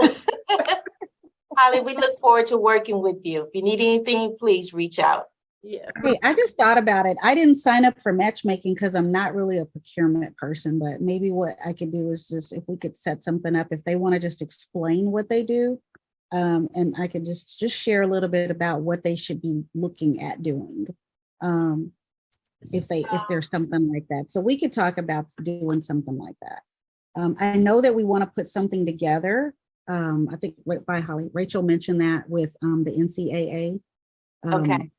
Holly, we look forward to working with you. If you need anything, please reach out. Yes. Hey, I just thought about it. I didn't sign up for matchmaking because I'm not really a procurement person, but maybe what I could do is just if we could set something up, if they want to just explain what they do, and I could just share a little bit about what they should be looking at doing. If there's something like that. So we could talk about doing something like that. I know that we want to put something together. I think by Holly, Rachel mentioned that with the NCAA. Okay.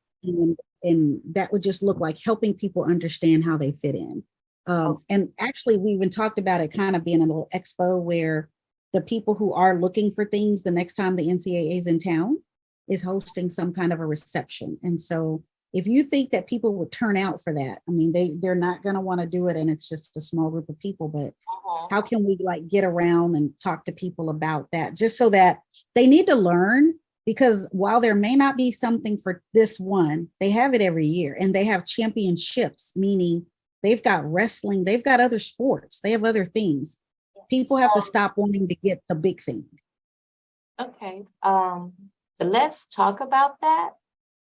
And that would just look like helping people understand how they fit in. And actually, we even talked about it kind of being a little expo where the people who are looking for things the next time the NCAA is in town is hosting some kind of a reception. And so if you think that people would turn out for that, I mean, they're not going to want to do it and it's just a small group of people, but how can we like get around and talk to people about that just so that they need to learn? Because while there may not be something for this one, they have it every year and they have championships, meaning they've got wrestling, they've got other sports, they have other things. People have to stop wanting to get the big thing. Okay. Let's talk about that.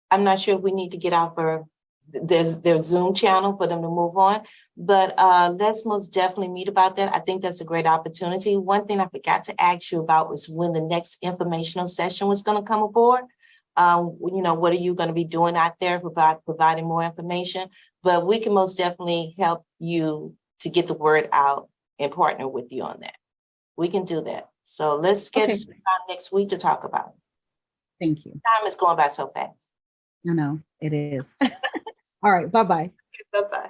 I'm not sure if we need to get out for their Zoom channel for them to move on, but let's most definitely meet about that. I think that's a great opportunity. One thing I forgot to ask you about was when the next informational session was going to come aboard. You know, what are you going to be doing out there providing more information? But we can most definitely help you to get the word out and partner with you on that. We can do that. So let's schedule some time next week to talk about it. Thank you. Time is going by so fast. I know it is. All right. Bye-bye. Bye-bye.